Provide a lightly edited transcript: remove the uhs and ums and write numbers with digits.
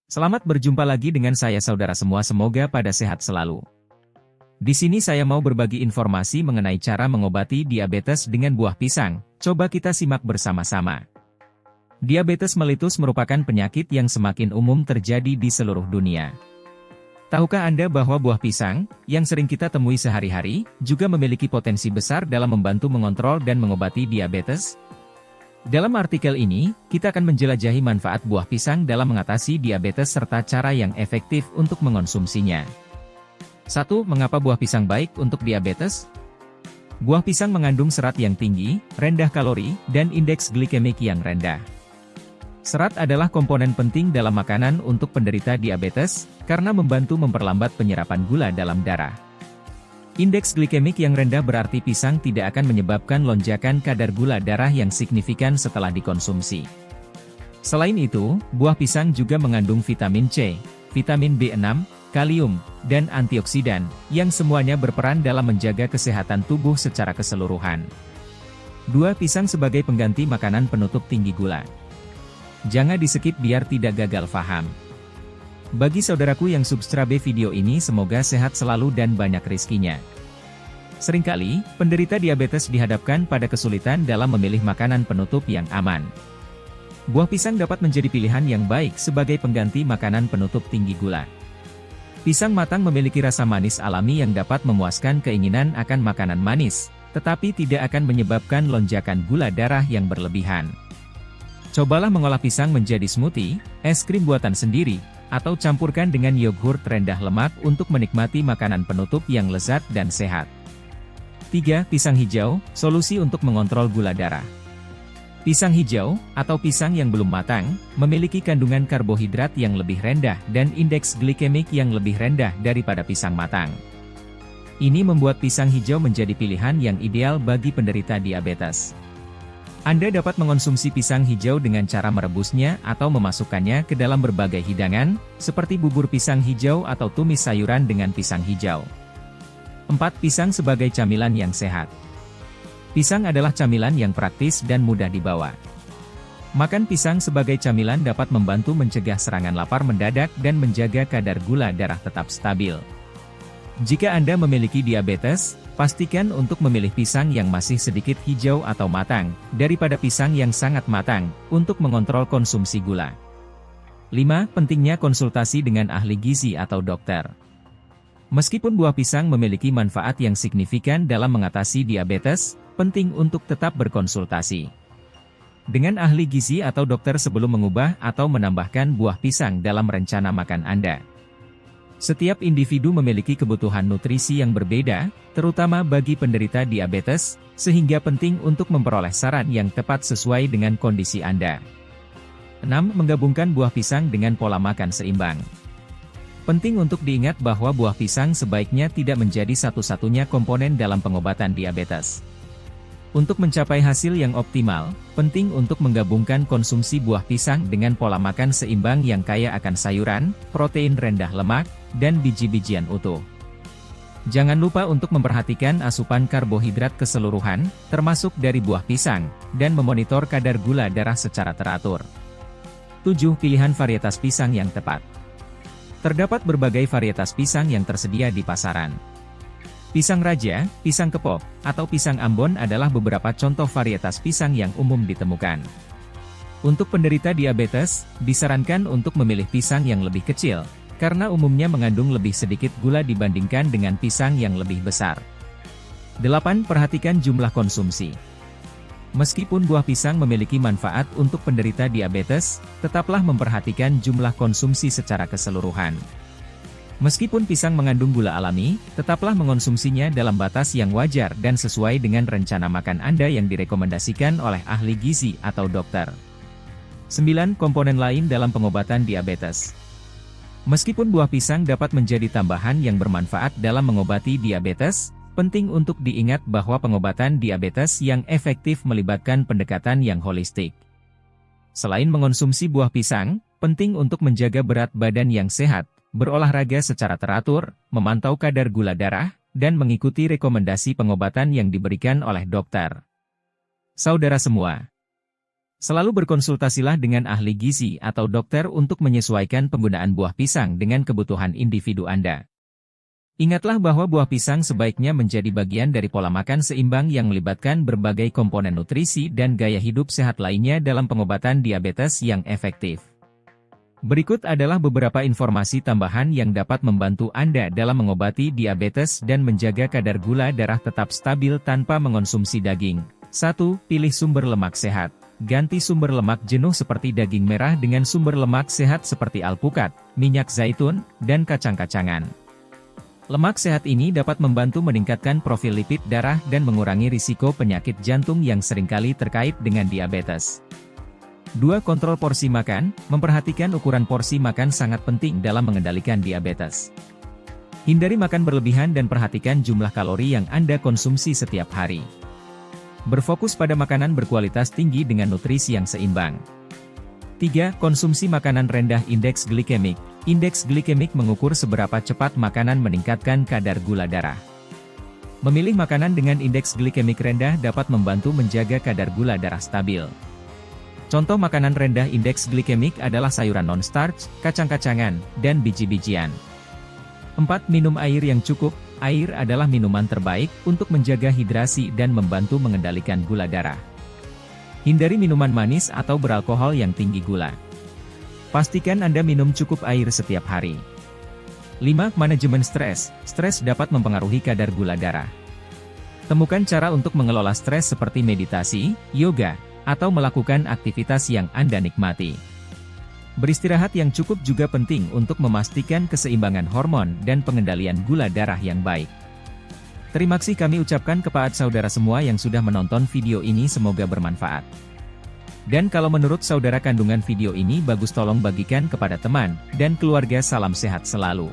Selamat berjumpa lagi dengan saya saudara semua, semoga pada sehat selalu. Di sini saya mau berbagi informasi mengenai cara mengobati diabetes dengan buah pisang. Coba kita simak bersama-sama. Diabetes mellitus merupakan penyakit yang semakin umum terjadi di seluruh dunia. Tahukah Anda bahwa buah pisang, yang sering kita temui sehari-hari, juga memiliki potensi besar dalam membantu mengontrol dan mengobati diabetes? Dalam artikel ini, kita akan menjelajahi manfaat buah pisang dalam mengatasi diabetes serta cara yang efektif untuk mengonsumsinya. 1. Mengapa buah pisang baik untuk diabetes? Buah pisang mengandung serat yang tinggi, rendah kalori, dan indeks glikemik yang rendah. Serat adalah komponen penting dalam makanan untuk penderita diabetes, karena membantu memperlambat penyerapan gula dalam darah. Indeks glikemik yang rendah berarti pisang tidak akan menyebabkan lonjakan kadar gula darah yang signifikan setelah dikonsumsi. Selain itu, buah pisang juga mengandung vitamin C, vitamin B6, kalium, dan antioksidan, yang semuanya berperan dalam menjaga kesehatan tubuh secara keseluruhan. 2. Pisang sebagai pengganti makanan penutup tinggi gula. Jangan di-skip biar tidak gagal paham. Bagi saudaraku yang subscribe video ini, semoga sehat selalu dan banyak rezekinya. Seringkali, penderita diabetes dihadapkan pada kesulitan dalam memilih makanan penutup yang aman. Buah pisang dapat menjadi pilihan yang baik sebagai pengganti makanan penutup tinggi gula. Pisang matang memiliki rasa manis alami yang dapat memuaskan keinginan akan makanan manis, tetapi tidak akan menyebabkan lonjakan gula darah yang berlebihan. Cobalah mengolah pisang menjadi smoothie, es krim buatan sendiri, atau campurkan dengan yogurt rendah lemak untuk menikmati makanan penutup yang lezat dan sehat. 3. Pisang hijau, solusi untuk mengontrol gula darah. Pisang hijau, atau pisang yang belum matang, memiliki kandungan karbohidrat yang lebih rendah dan indeks glikemik yang lebih rendah daripada pisang matang. Ini membuat pisang hijau menjadi pilihan yang ideal bagi penderita diabetes. Anda dapat mengonsumsi pisang hijau dengan cara merebusnya atau memasukkannya ke dalam berbagai hidangan, seperti bubur pisang hijau atau tumis sayuran dengan pisang hijau. 4. Pisang sebagai camilan yang sehat. Pisang adalah camilan yang praktis dan mudah dibawa. Makan pisang sebagai camilan dapat membantu mencegah serangan lapar mendadak dan menjaga kadar gula darah tetap stabil. Jika Anda memiliki diabetes, pastikan untuk memilih pisang yang masih sedikit hijau atau matang, daripada pisang yang sangat matang, untuk mengontrol konsumsi gula. 5. Pentingnya konsultasi dengan ahli gizi atau dokter. Meskipun buah pisang memiliki manfaat yang signifikan dalam mengatasi diabetes, penting untuk tetap berkonsultasi dengan ahli gizi atau dokter sebelum mengubah atau menambahkan buah pisang dalam rencana makan Anda. Setiap individu memiliki kebutuhan nutrisi yang berbeda, terutama bagi penderita diabetes, sehingga penting untuk memperoleh saran yang tepat sesuai dengan kondisi Anda. 6. Menggabungkan buah pisang dengan pola makan seimbang. Penting untuk diingat bahwa buah pisang sebaiknya tidak menjadi satu-satunya komponen dalam pengobatan diabetes. Untuk mencapai hasil yang optimal, penting untuk menggabungkan konsumsi buah pisang dengan pola makan seimbang yang kaya akan sayuran, protein rendah lemak, dan biji-bijian utuh. Jangan lupa untuk memperhatikan asupan karbohidrat keseluruhan, termasuk dari buah pisang, dan memonitor kadar gula darah secara teratur. 7. Pilihan varietas pisang yang tepat. Terdapat berbagai varietas pisang yang tersedia di pasaran. Pisang raja, pisang kepok, atau pisang ambon adalah beberapa contoh varietas pisang yang umum ditemukan. Untuk penderita diabetes, disarankan untuk memilih pisang yang lebih kecil, karena umumnya mengandung lebih sedikit gula dibandingkan dengan pisang yang lebih besar. 8. Perhatikan jumlah konsumsi. Meskipun buah pisang memiliki manfaat untuk penderita diabetes, tetaplah memperhatikan jumlah konsumsi secara keseluruhan. Meskipun pisang mengandung gula alami, tetaplah mengonsumsinya dalam batas yang wajar dan sesuai dengan rencana makan Anda yang direkomendasikan oleh ahli gizi atau dokter. 9. Komponen lain dalam pengobatan diabetes. Meskipun buah pisang dapat menjadi tambahan yang bermanfaat dalam mengobati diabetes, penting untuk diingat bahwa pengobatan diabetes yang efektif melibatkan pendekatan yang holistik. Selain mengonsumsi buah pisang, penting untuk menjaga berat badan yang sehat, berolahraga secara teratur, memantau kadar gula darah, dan mengikuti rekomendasi pengobatan yang diberikan oleh dokter. Saudara semua, Selalu berkonsultasilah dengan ahli gizi atau dokter untuk menyesuaikan penggunaan buah pisang dengan kebutuhan individu Anda. Ingatlah bahwa buah pisang sebaiknya menjadi bagian dari pola makan seimbang yang melibatkan berbagai komponen nutrisi dan gaya hidup sehat lainnya dalam pengobatan diabetes yang efektif. Berikut adalah beberapa informasi tambahan yang dapat membantu Anda dalam mengobati diabetes dan menjaga kadar gula darah tetap stabil tanpa mengonsumsi daging. 1. Pilih sumber lemak sehat. Ganti sumber lemak jenuh seperti daging merah dengan sumber lemak sehat seperti alpukat, minyak zaitun, dan kacang-kacangan. Lemak sehat ini dapat membantu meningkatkan profil lipid darah dan mengurangi risiko penyakit jantung yang seringkali terkait dengan diabetes. 2. Kontrol porsi makan. Memperhatikan ukuran porsi makan sangat penting dalam mengendalikan diabetes. Hindari makan berlebihan dan perhatikan jumlah kalori yang Anda konsumsi setiap hari. Berfokus pada makanan berkualitas tinggi dengan nutrisi yang seimbang. 3. Konsumsi makanan rendah indeks glikemik. Indeks glikemik mengukur seberapa cepat makanan meningkatkan kadar gula darah. Memilih makanan dengan indeks glikemik rendah dapat membantu menjaga kadar gula darah stabil. Contoh makanan rendah indeks glikemik adalah sayuran non-starch, kacang-kacangan, dan biji-bijian. 4. Minum air yang cukup. Air adalah minuman terbaik untuk menjaga hidrasi dan membantu mengendalikan gula darah. Hindari minuman manis atau beralkohol yang tinggi gula. Pastikan Anda minum cukup air setiap hari. 5. Manajemen stres. Stres dapat mempengaruhi kadar gula darah. Temukan cara untuk mengelola stres seperti meditasi, yoga, atau melakukan aktivitas yang Anda nikmati. Beristirahat yang cukup juga penting untuk memastikan keseimbangan hormon dan pengendalian gula darah yang baik. Terima kasih kami ucapkan kepada saudara semua yang sudah menonton video ini, semoga bermanfaat. Dan kalau menurut saudara kandungan video ini bagus, tolong bagikan kepada teman dan keluarga. Salam sehat selalu.